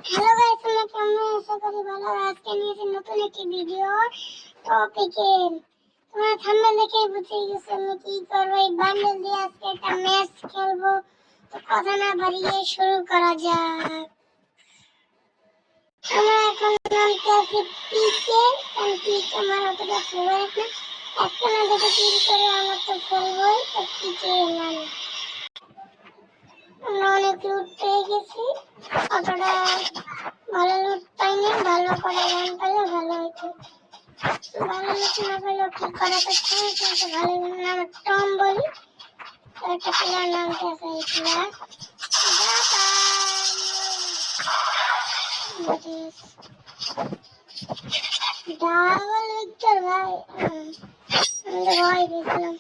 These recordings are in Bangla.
হ্যালো গাইস, তোমরা কেমন আছো? করি ভালো। আজকে নিয়েছি নতুন একটি ভিডিও টপিকে। তোমরা থাম্বনেল দেখে বুঝে গেছো আমি কি করব। এই বান্ডেল দিয়ে আজকে একটা ম্যাচ খেলবো। তো কথা না বাড়িয়ে শুরু করা যাক। আমরা এখন নামতে আছি পিকে। কারণ পিকে আমার অতটা ফেভারিট না। একটা না দুটো কিল করে আমার তো খেলবোই। তো পিকে নাম আমরা অনেক লুট পেয়ে গেছি। অতটা ভালো লুট পাইনি, ভালো করে গান পেলে ভালো হইতো। ভালো লুট না পেলেও কি করা তো চাই, কিন্তু ভালো নাম টম বলি। একটা প্লেয়ার নামতে আছে এই প্লেয়ার ডাবল ভিক্টর ভাই। আমি তো ভয় পেয়েছিলাম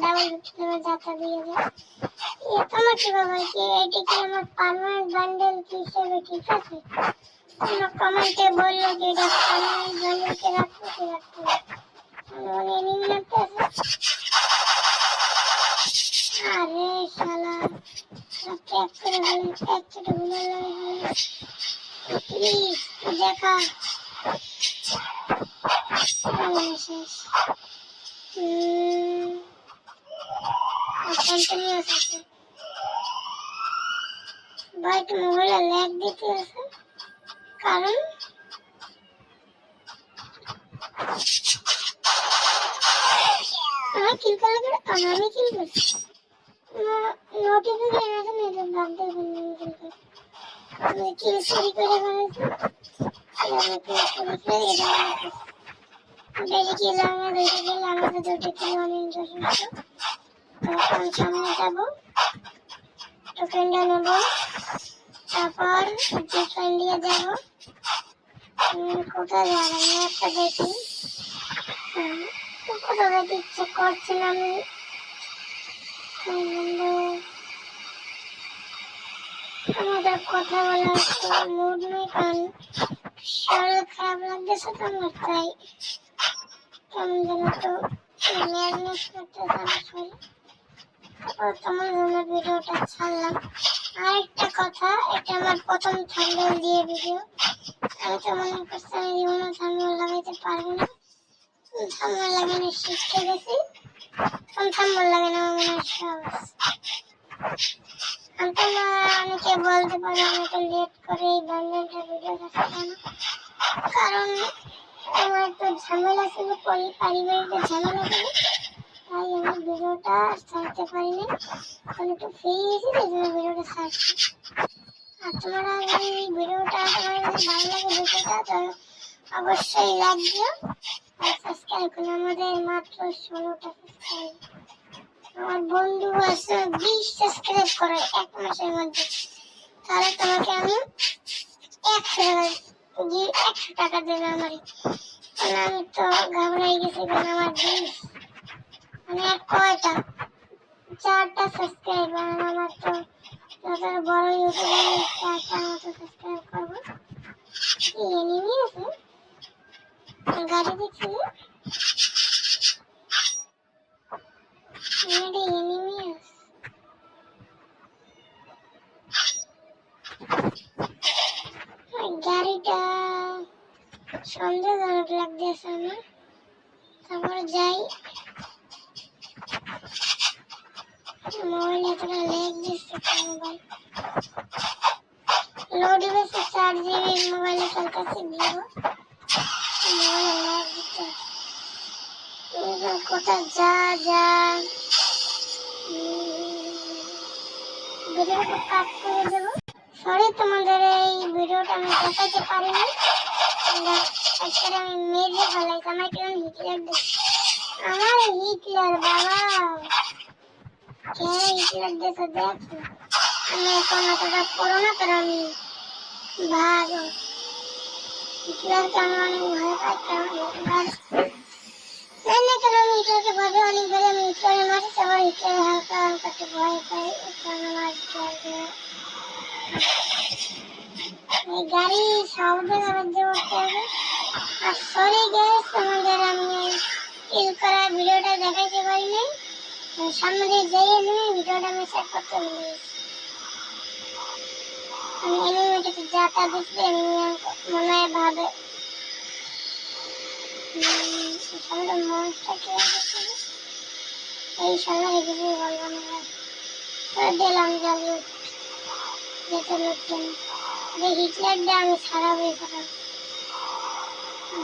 ডাবল ভিক্টর যাত্রা দিয়ে যায়। তোমার কি বাবা কি এটা কি আমার পার্মানেন্ট বান্ডেল হিসেবে ঠিক আছে? তোমরা কমেন্টে বললো যে এটা পার্মানেন্ট বান্ডেলকে রাখবো কি রাখবো না। মানে এনিমি লাগতে আছে। আরে শালা ট্র্যাক করে বলি, ট্র্যাক ছোটো ঘুমার লাগে প্লিজ দেখা শেষ। কন্টিনিউয়াস আছে ভাই, তো মোবাইলে ল্যাগ দিতে আছে কারণ আমার কিল করার পরে আমি কিল করছি। নোটিফিকেশন আছে না, এটা বাদ দিয়ে কিল করছি। আমি কিল চুরি করে বানাইছি। আমি কিল চুরি করে এটা বানাইছি। বেশি কিল আমার বেশি কিল আমাদের দুটো কিল অনেক যথেষ্ট। তো আমি সামনে যাবো, টোকেনটা নেবো, তারপর জিপলাইন দিয়ে যাবো। কোথায় যাবো আমি একটা দেখি। কোথাও যেতে ইচ্ছে করছে না আমি। আমাদের কথা বলার তো মুড নেই, কারণ শরীর খারাপ লাগতেছে তো আমার, তাই কেমন যেন তো ম্যাগনেট করতেছে আমার শরীর। তারপর তোমার জন্য ভিডিওটা ছাড়লাম। আরেকটা কথা, এটা আমার প্রথম থাম্বনেল দিয়ে ভিডিও। আমি তো মনে করছি আমি জীবনে থাম্বনেল লাগাইতে পারবো না। থাম্বনেল লাগানো শিখতে গেছি, থাম্বনেল লাগানো আমার মনে হয় সহজ। তোমরা অনেকে বলতে পারো আমি তো লেট করে এই বান্ডেলটা ভিডিও দেখতে কেন, কারণ আমার তো ঝামেলা ছিল, পারিবারিক ঝামেলা ছিল, তাই আমি ভিডিওটা ছাড়তে পারিনি। এখন একটু ফ্রি হয়েছি, এই জন্য ভিডিওটা ছাড়ছি। আর তোমরা যদি এই ভিডিওটা তোমার যদি ভালো লাগে ভিডিওটা, তো অবশ্যই লাইক দিও আর সাবস্ক্রাইব করো। আমাদের মাত্র 16টা সাবস্ক্রাইব। আমার বন্ধু আছে 20 সাবস্ক্রাইব করে এক মাসের মধ্যে, তাহলে তোমাকে আমি 100 টাকা দেবে আমার। আমি তো ঘাবড়াই গেছি, কারণ আমার 20 মানে কয়টা 4টা সাবস্ক্রাইবার। আমার তো যত বড় ইউটিউবার 4টা মতো সাবস্ক্রাইব করবো। কি এনিমি আছে গাড়ি দেখছি, এনিমি আছে। গাড়িটা সন্দেহজনক লাগতেছে আমার। তারপরে যাই, মোবাইল এতটা ল্যাগ দিচ্ছে মোবাইল। লো ডিভাইসে 4 জিবি মোবাইলে চলতেছে ভিভো, মোবাইলে ল্যাগ দিচ্ছে। কোথায় যা ভিডিওটা কাট করে দেবো। সরি, তোমাদের এই ভিডিওটা আমি দেখাতে পারিনি। আজকে আমি মেরে ফেলাইছি। আমার কেমন হিটলার দেখছি, আমার হিটলার বাবা কে হিটলার দেখো দেখো। আমি এখন অতটা করো না, কারণ আমি ভাগো হিটলারকে আমি অনেক ভয় পাই। কেন আমি হিটলারকে ভয় পাই অনেক ধরে, আমি হিটলারের মাঝে সবার হিটলার হালকা হালকা ভয় পাই। কারণ আমার এই গাড়ি সাবধানে রাখতে হবে। আর সরি গাইস, তোমাদের আমি কিল করা ভিডিওটা দেখাইতে পারি নাই। সামনে দিয়ে যাই আমি ভিডিওটা আমি সেট করতে ভুলে গেছি। আমি এনিমেটেড যা মাথা দিচ্ছে মনে হয় ভাবে সামনে মনটা কে এই সময় কিছু বলবো না দিলাম যাবো যেতে লোকজন হিটলার দিয়ে আমি সারা বই করাম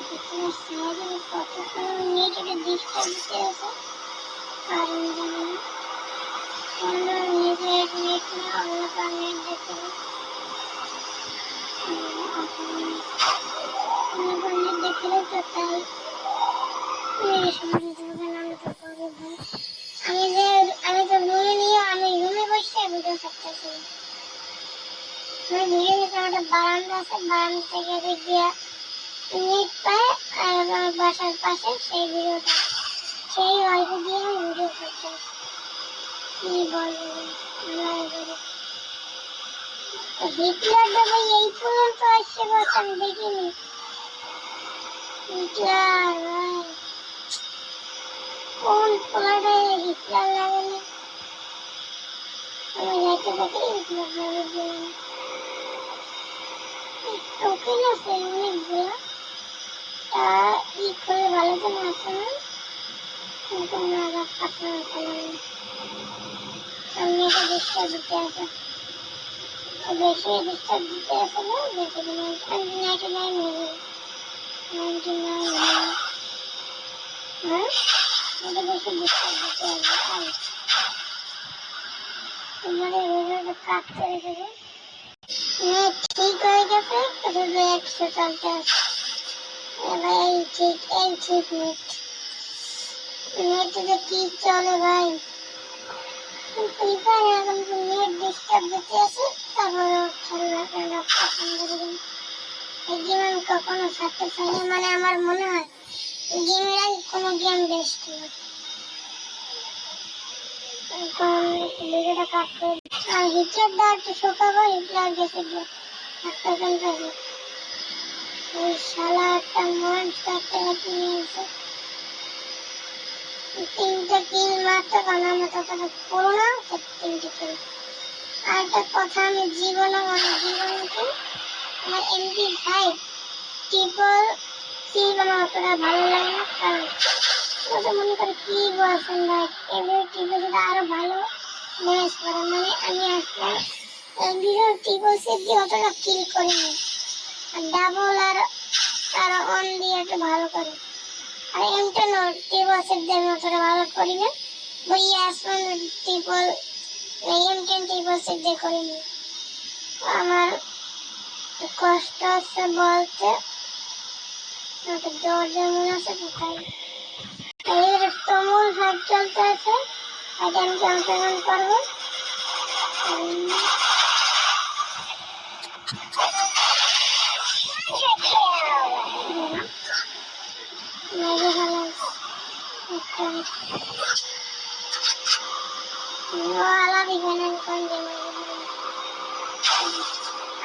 হিটলার সারা দিয়ে কতক্ষণ নেট এটা ডিস্টার্ব দিতে আছে কারণ জানি না অন্য নিজের নেট না অন্য কার নেট দেখতে নেট দেখলেও তো তাই আমি তো রুমে নিয়ে আমি রুমে বসে ভিডিও করতেছি আমি ভিডিও নিতে আমার বারান্দা আছে বারান্দা থেকে গিয়ে নেট পায় আর আমার বাসার পাশে সেই ভিডিওটা সেই ওয়াইফাই দিয়ে আমি ভিডিও করতেছি কি বলবো হিটলার দেবো এই পর্যন্ত আসছে বস আমি দেখিনি হিটলার কোন পোলাটায় হিটলার লাগালে আমি যাইতে দেখি হিটলার লাগিয়ে টোকেন আছে অনেকগুলো তা ই করে ভালো যেন আছে না কিন্তু না রাখতে সামনে একটা ডিস্টার্ব দিতে আছে বেশি ডিস্টার্ব দিতে আছে না বেশি 99 হয়ে গেল 99 হ্যাঁ এটা বেশি ডিস্টার্ব দিতে হবে তোমাদের ভিডিওটা কাট করে দেবো নেট ঠিক হয়ে গেছে শুধু 100 চলতে আছে এবার এই ঠিক নেট নেটে কি চলে ভাই প্রিফার এখন নেট ডিস্টার্ব দিতে আছে তারপরে খেলা খেলা পছন্দ করি এই গেম আমি কখনো ছাড়তে চাই না মানে আমার মনে হয় গেমের আগে কোনো গেম বেস্ট না এখন ভিডিওটা কাট করে আর হিটলার দেওয়ার একটু শোকাবো হিটলার গেছে গিয়ে একটা ঘন্টা ওই শালা একটা মনস্টারটা নিয়ে এসে 3টা কিল মারতে পারলাম না ততটা করো না 3টে কিল আর একটা কথা আমি জীবনে আমার MP5 ট্রিপল সি আমার অতটা ভালো লাগে না কারণ ওটা মনে করে কি বলছেন ভাই এমনি ট্রিপল সিটা আরো ভালো ম্যাচ করে মানে আমি আসলে এমবির ট্রিপল সি দিয়ে অতটা কিল করিনি আর ডাবল আর অন দিয়ে একটু ভালো করে আর M10 ট্রিপল সি দিয়ে আমি অতটা ভালো করি না ওই আসমান ট্রিপল M10 ট্রিপল সি দিয়ে করিনি আমার কষ্ট আছে বলতে জ্বর যেমন আছে তো তাই এর তুমুল হাত চলতে আছে আগে আমি অংশগ্রহণ করবো মেঘে ভালো আলাদি ফেনেন কোন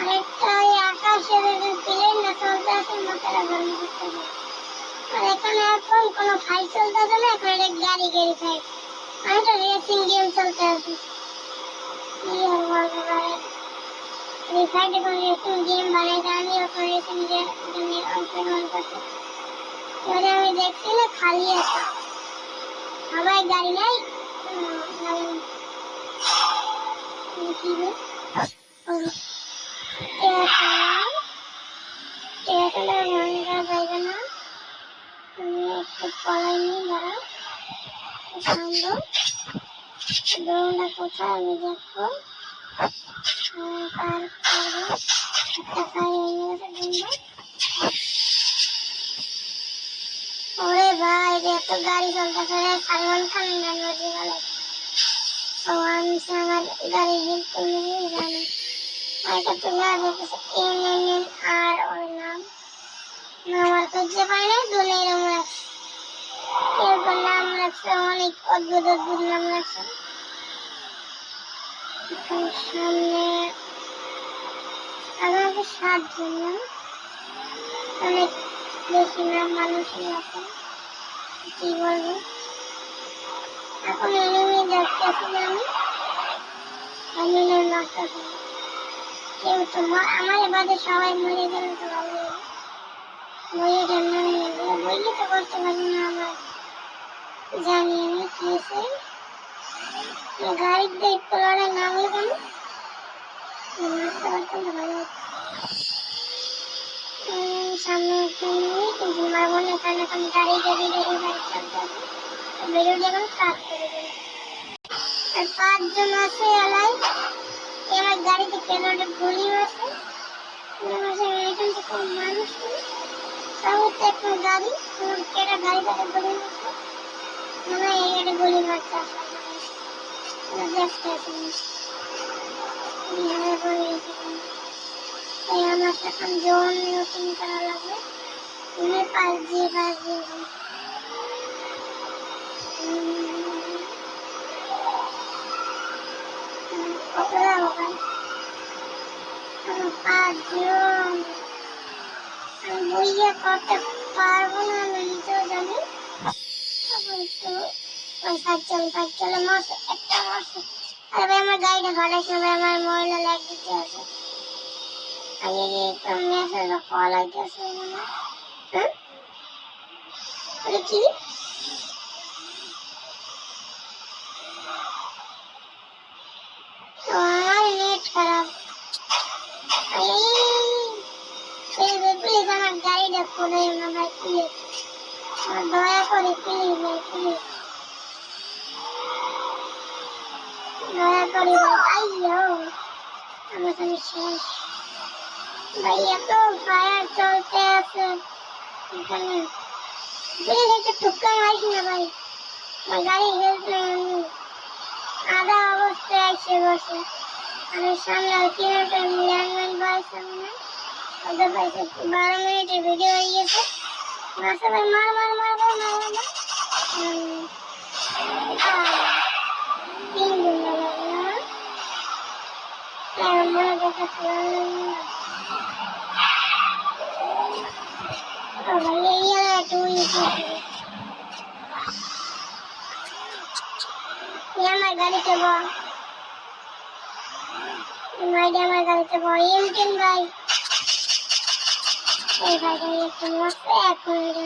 আরেকটা ওই আকাশের প্লেন না চলতে আছে মাথাটা গরম করতে হবে আর এখানে এখন কোনো ফাইট চলতে আছে না এখন এটা গাড়ি ফাইট একটা রেসিং গেম চলতে আছে কি আর বলবো ভাই রিফাইট এখন রেসিং গেম বানাইতে আমি এখন রেসিং গেমের অংশগ্রহণ করছি এবারে আমি দেখছি না খালি আছে সবাই গাড়ি নাই কি জায়গা না আমি একটু পলাই নিই দাঁড়া সামনে ড্রোনটা কোথায় আমি দেখবো পার করবো একটা ফাইল হয়ে গেছে ওরে ভাই এত গাড়ি চলতেছে রে সালমান খান গান বাজে গেল ও আমি আমার গাড়ি হিল করে জানি আর এটা তো দেখতেছে NNNR ওর নাম আমার খুঁজতে পাই না দুনে এরকম রাখছে কেউ নাম রাখছে অনেক অদ্ভুত নাম রাখছে সামনে আমাদের 7 জন অনেক বেশি না মানুষই আছে কি বলবো এখন এনিমি দেখতেছি আমি এনিমির মারতেছি কেউ তো আমার বাদে সবাই মরে গেলে তো ভালো হবে। বইয়ে জন্ম নিয়ে বইয়ে তো করতে পারি না আমার জানি আমি কি হয়েছে গাড়ির দায়িত্ব লড়াই নামলে কেন মারতে পারতাম তো ভালো হতো। সামনে কিন্তু আমার মনে হয় না এখন দাঁড়িয়ে দাঁড়িয়ে গাড়ি চলতে হবে বেরোলে এখন কাজ করে দেবে আর 5 জন আছে এলাই আমার গাড়িতে কেন গুলি আছে এখান থেকে মানুষ সামনে একটা গাড়ি কেটা গাড়ি তাকে গুলি মারছে মনে হয় এটা গুলি মারছে দেখতে আছে তাই আমার এখন জোন রুটিন করা লাগবে পাশ দিয়ে কত যাবো ভাই 5 জন আমি বইয়ে করতে পারবো না আমি নিজেও জানি একটু চলে মাসে একটা মাসে আরে ভাই আমার গাড়িটা ঘটাইছে ভাই আমার মহিলা লাগ দিতে আছে আমি মেসেজ কল আইতেছে হ্যাঁ কি আমার নেট খারাপ প্লিজ আমার গাড়িটা করে না ভাই প্লিজ দয়া করে প্লিজ ভাই প্লিজ দয়া করে ভাই আইয়ো আমার সামনে শেষ ভাই এত ফায়ার চলতে আছে এখানে প্লিজ একটু টুক্কা মারিস না ভাই আমার গাড়ি আধা অবস্থায় এসে বসে আমি সামনে কিলোমিটার ল্যান্ডমাইন পাইছে মনে ওদের পাইছে 12 মিনিটের ভিডিও হয়ে গেছে মাসে ভাই মার 3 দিন লাগবে মনে করতে ভাই এই একটু আমার গাড়িতে বল আমার গাড়িতে বল এমটিন ভাই এই ভাই একটু মস্ত 1 মিনিট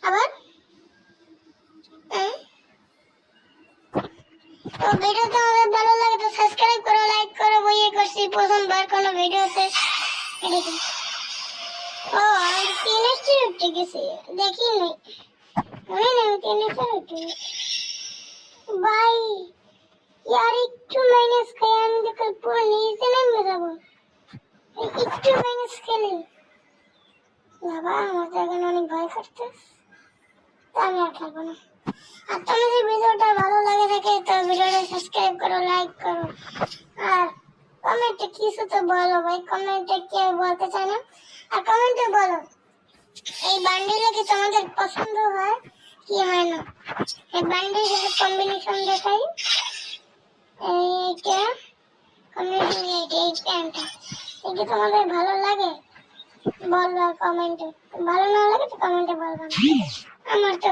আবার তো ভিডিও তোমাদের ভালো লাগে তো সাবস্ক্রাইব করো লাইক করো বইয়ে করছি প্রথমবার কোনো ভিডিওতে ও আমি 3 স্টার উঠে গেছি দেখিনি আমি 3 স্টার উঠে ভাই यार একটু মাইনাস খাই আমি দেখো পুরো নিচে নেমে যাবো একটু মাইনাস খেলে বাবা আমার জায়গা অনেক ভয় করতে আমি আর খেলবো না আর তোমাদের ভিডিওটা ভালো লাগে থাকে তো ভিডিওটা সাবস্ক্রাইব করো লাইক করো আর কমেন্টে কিছু তো বলো ভাই কমেন্টে কেউ বলতে চায় না আর কমেন্টে বলো এই বান্ডিলে কি তোমাদের পছন্দ হয় কি হয় না এই বান্ডিলের কম্বিনেশন দেখাই এইটা কম্বিনেশন এই প্যান্টটা এটা তোমাদের ভালো লাগে বলবা কমেন্টে ভালো না লাগে তো কমেন্টে বলবা আমার তো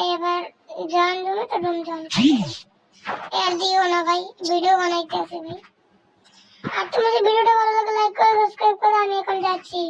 এবার জয়েন জমে তো জয়েন আর দিও না ভাই ভিডিও বানাইতে আছে ভাই আর তোমাদের ভিডিওটা ভালো লাগে লাইক করো সাবস্ক্রাইব করো আমি এখন যাচ্ছি